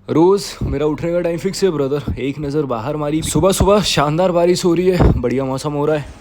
रोज मेरा उठने का टाइम फिक्स है ब्रदर। एक नज़र बाहर मारी, सुबह सुबह शानदार बारिश हो रही है, बढ़िया मौसम हो रहा है।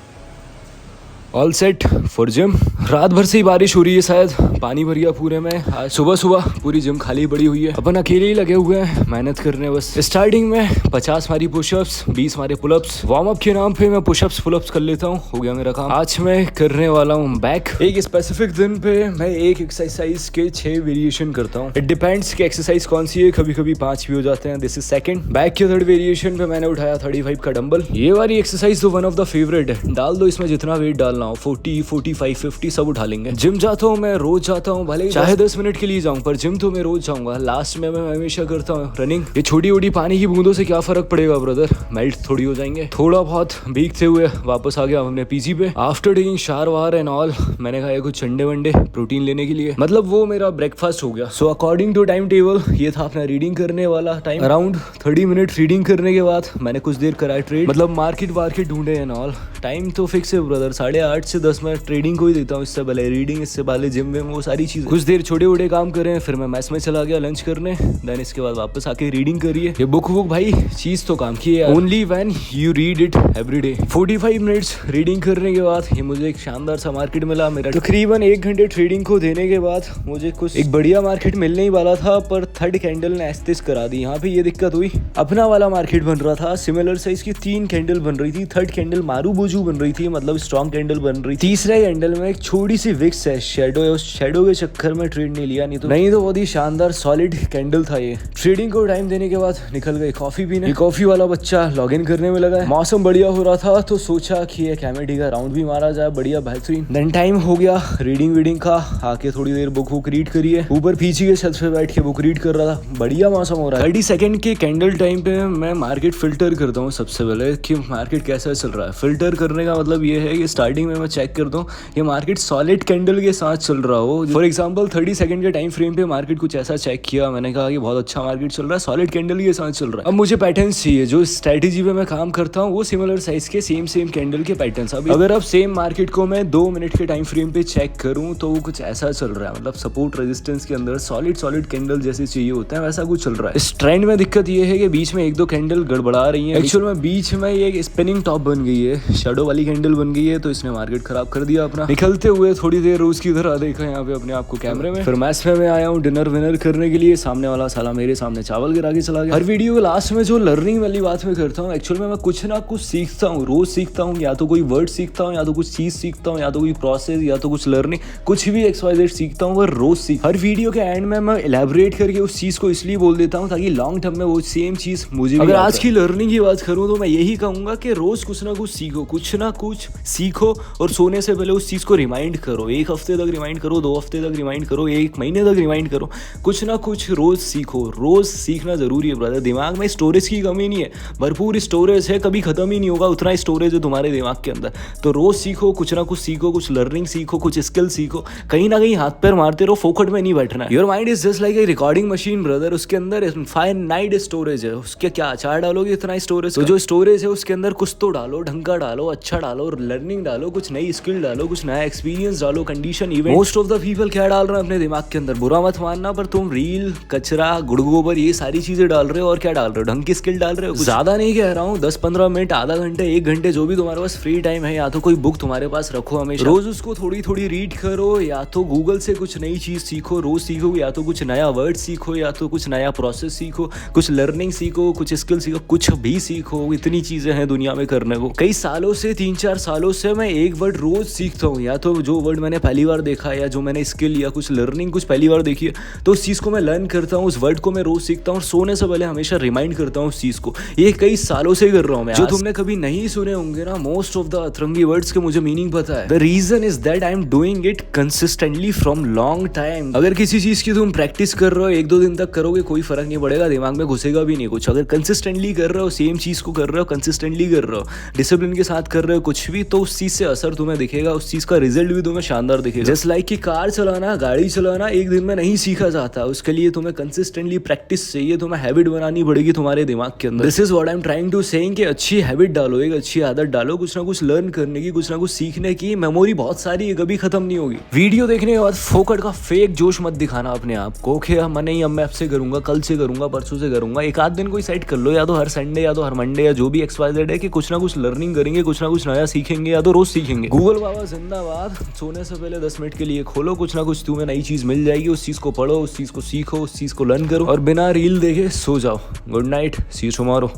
All set for gym. रात भर से ही बारिश हो रही है, शायद पानी भर गया पूरे में। आज सुबह सुबह पूरी जिम खाली पड़ी हुई है, अपन अकेले ही लगे हुए हैं मेहनत करने। बस स्टार्टिंग में 50 मारी पुशअप्स, 20 मारे पुलअप्स। वार्म अप के नाम पे मैं पुशअप्स पुलअप्स कर लेता हूँ, हो गया मेरा काम। आज मैं करने वाला हूँ बैक। एक स्पेसिफिक दिन पे मैं एक एक्सरसाइज के 6 वेरिएशन करता हूँ। इट डिपेंड्स कि एक्सरसाइज कौन सी है, कभी कभी 5 भी हो जाते हैं। This is second. बैक के थर्ड वेरिएशन पे मैंने उठाया 35 का डंबल। ये वाली एक्सरसाइज तो वन ऑफ द फेवरेट है। डाल दो इसमें जितना वेट डालना हो, 40, 45, 50 सब उठा लेंगे। जिम जाता हूँ मैं, रोज जाता हूँ, भले चाहे 10 मिनट के लिए जाऊँ, पर जिम तो मैं रोज जाऊंगा। लास्ट में मैं हमेशा करता हूँ रनिंग। ये छोटी छोटी पानी की बूंदों से क्या फर्क पड़ेगा ब्रदर, मेल्ट थोड़ी हो जाएंगे। थोड़ा बहुत भीगते हुए वापस आ गया हमने पीजी पे। After taking shower war and all, मैंने खाया कुछ अंडे वंडे प्रोटीन लेने के लिए, मतलब वो मेरा ब्रेकफास्ट हो गया। So according to time table ये था अपना रीडिंग करने वाला टाइम। अराउंड 30 मिनट रीडिंग करने के बाद मैंने कुछ देर करा ट्रेड, मतलब मार्केट ढूंढे एंड ऑल। टाइम तो फिक्स है ब्रदर, 8:30 से 10 मैं ट्रेडिंग को ही देता हूँ। इससे पहले रीडिंग, इससे पहले जिम में, वो सारी चीजें। कुछ देर छोटे छोटे काम करें, फिर मैं मैस में चला गया लंच करने। देन इसके बाद वापस आके रीडिंग करिए। ये बुक भाई चीज तो काम की है, only when you read it every day. 45 minutes reading करने के बाद ये मुझे एक शानदार सा मार्केट मिला। मेरा तकरीबन 1 घंटे ट्रेडिंग को देने के बाद मुझे कुछ एक बढ़िया मार्केट मिलने ही वाला था, पर थर्ड कैंडल ने एस्टिस करा दी। यहाँ पे ये दिक्कत हुई, अपना वाला मार्केट बन रहा था, सिमिलर साइज की 3 कैंडल बन रही थी। थर्ड कैंडल मारू बोजू बन रही थी, मतलब स्ट्रॉन्ग कैंडल बन रही। तीसरे कैंडल में एक छोटी सी विक्स है, शेडो है। उस शेडो के चक्कर में ट्रेड नहीं लिया, नहीं तो बहुत ही शानदार सॉलिड कैंडल था ये। ट्रेडिंग को टाइम देने के बाद निकल गए कॉफी पीने। कॉफी वाला बच्चा लॉग इन करने में लगा है। मौसम बढ़िया हो रहा था तो सोचा कि एक कॉमेडी का राउंड भी मारा जाए, बढ़िया बेहतरीन। देन टाइम हो गया रीडिंग का। आके थोड़ी देर बुक रीड करिए। ऊपर पीछे के छत पे बैठ के बुक रीड कर रहा था, बढ़िया मौसम हो रहा है। 30 सेकंड के कैंडल टाइम पे मैं मार्केट फिल्टर करता हूँ सबसे पहले कि मार्केट कैसा चल रहा है। फिल्टर करने का मतलब ये है कि स्टार्टिंग में मैं चेक करता हूँ ये मार्केट सॉलिड कैंडल के साथ चल रहा हो। फॉर एग्जांपल 30 सेकंड के टाइम फ्रेम पे मार्केट कुछ ऐसा चेक किया, मैंने कहा कि बहुत अच्छा मार्केट चल रहा है, सॉलिड कैंडल के साथ चल रहा है। अब मुझे पैटर्न्स चाहिए, जो स्ट्रेटेजी पे मैं काम करता हूँ वो सिमिलर साइज के सेम कैंडल के पैटर्न्स। अगर अब सेम मार्केट को मैं 2 मिनट के टाइम फ्रेम पे चेक करूँ तो वो कुछ ऐसा चल रहा है, मतलब सपोर्ट रेजिस्टेंस के अंदर सॉलिड कैंडल जैसे चाहिए होता है वैसा कुछ चल रहा है। इस ट्रेंड में दिक्कत ये है कि बीच में 1-2 कैंडल गड़बड़ा रही है। एक्चुअल में बीच में ये स्पिनिंग टॉप बन गई है, शेडो वाली कैंडल बन गई है, तो इसने मार्केट खराब कर दिया अपना। निकलते हुए थोड़ी देर रोज की तरह देखा यहाँ पे अपने आप को कैमरे में। फिर मैस में मैं आया हूँ डिनर विनर करने के लिए। सामने वाला साला मेरे सामने चावल गिरा के चला गया। हर वीडियो के लास्ट में जो लर्निंग वाली बात मैं करता हूँ, एक्चुअल में मैं कुछ ना कुछ सीखता हूँ, रोज सीखता हूँ। या तो कोई वर्ड सीखता हूँ, या तो कुछ चीज सीखता हूँ, या तो कोई प्रोसेस, या तो कुछ लर्निंग, कुछ भी XYZ सीखता हूँ, वह रोज सीख। हर वीडियो के एंड में मैं इलेबोरेट करके उस चीज को इसलिए बोल देता हूँ ताकि लॉन्ग टर्म में वो सेम चीज मुझे। अगर आज की लर्निंग की बात करूँ तो मैं यही कहूंगा कि रोज कुछ ना कुछ सीखो, कुछ ना कुछ सीखो, और सोने से पहले उस चीज को रिमाइंड करो। 1 हफ्ते तक रिमाइंड करो, 2 हफ्ते तक रिमाइंड करो, 1 महीने तक रिमाइंड करो। कुछ ना कुछ रोज सीखो, रोज सीखना जरूरी है ब्रदर। दिमाग में स्टोरेज की कमी नहीं है, भरपूर स्टोरेज है, कभी खत्म ही नहीं होगा, उतना स्टोरेज है तुम्हारे दिमाग के अंदर। तो रोज सीखो, कुछ ना कुछ सीखो, कुछ लर्निंग सीखो, कुछ स्किल सीखो। कहीं ना कहीं हाथ पैर मारते रहो, फोकट में नहीं बैठना है। Your mind is just like A recording machine brother. उसके अंदर फाइनाइट स्टोरेज है, उसके क्या अचार डालोगे इतना स्टोरेज। तो जो स्टोरेज है उसके अंदर कुछ तो डालो, ढंग का डालो, अच्छा डालो, लर्निंग डालो, कुछ नई स्किल डालो, कुछ नया एक्सपीरियंस डालो, condition event. Most of the people क्या डाल रहे हैं अपने दिमाग के अंदर, बुरा मत मानना, पर तुम रील, कचरा, गुड़ गोबर, ये सारी चीजें डाल रहे हो। और क्या डाल रहे हो, ढंग की स्किल डाल रहे हो। ज्यादा नहीं कह रहा हूँ, 10-15 मिनट, आधा घंटे, 1 घंटे, जो भी तुम्हारे पास फ्री टाइम है, या तो कोई बुक तुम्हारे पास रखो हमेशा, रोज उसको थोड़ी रीड करो, या तो गूगल से कुछ नई चीज सीखो, रोज सीखो, या तो कुछ नया वर्ड सीखो, या तो कुछ नया प्रोसेस सीखो, कुछ लर्निंग सीखो, कुछ स्किल सीखो, कुछ भी सीखो। इतनी चीजें हैं दुनिया में करने को। कई सालों से, 3-4 सालों से मैं एक वर्ड रोज सीखता हूँ, या तो जो वर्ड मैंने पहली बार देखा, या जो मैंने स्किल या कुछ लर्निंग कुछ पहली बार देखी है, तो उस चीज को मैं लर्न करता हूँ, उस वर्ड को मैं रोज सीखता हूँ, और सोने से पहले हमेशा रिमाइंड करता हूँ उस चीज को। ये कई सालों से कर रहा हूँ मैं। जो तुमने कभी नहीं सुने होंगे ना, मोस्ट ऑफ द अतरंगी वर्ड्स के मुझे मीनिंग पता है। The reason is that I am doing it consistently from long time. अगर किसी चीज की तुम प्रैक्टिस कर रहे हो, 1-2 दिन तक करोगे, कोई फर्क नहीं पड़ेगा, दिमाग में घुसेगा भी नहीं कुछ। अगर कंसिस्टेंटली कर रहे हो, सेम चीज को कर रहे हो, कंसिस्टेंटली कर रहे हो, डिसिप्लिन के साथ कर रहे हो कुछ भी, तो उस चीज से असर तुम्हें दिखेगा, उस चीज का रिजल्ट रिजल्ट भी तुम्हें शानदार दिखेगा। जस्ट लाइक कि कार चलाना, गाड़ी चलाना एक दिन में नहीं सीखा जाता, उसके लिए तुम्हें कंसिस्टेंटली प्रैक्टिस चाहिए, तुम्हें हैबिट बनानी पड़ेगी तुम्हारे दिमाग के अंदर। This is what I am trying to saying कि अच्छी हैबिट डालो, एक अच्छी आदत डालो, कुछ ना कुछ लर्न करने की, कुछ ना कुछ सीखने की। मेमोरी बहुत सारी है, कभी खत्म नहीं होगी। वीडियो देखने के बाद फोकट का फेक जोश मत दिखाना अपने आप को कि मैं नहीं, अब मैं अब से करूंगा, कल से करूंगा, परसों से करूंगा। एक आध दिन कोई सेट कर लो, या तो हर संडे या तो हर मंडे या जो भी XYZ है कि कुछ ना कुछ लर्निंग करेंगे, कुछ ना कुछ नया सीखेंगे, या तो रोज सीखेंगे। गूगल बाबा जिंदाबाद। सोने से पहले 10 मिनट के लिए खोलो, कुछ ना कुछ तुम्हें नई चीज मिल जाएगी, उस चीज को पढ़ो, उस चीज को सीखो, उस चीज को लर्न करो और बिना रील देखे सो जाओ। Good night, see you tomorrow.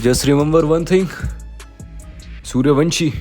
Just remember one thing, Suryavanshi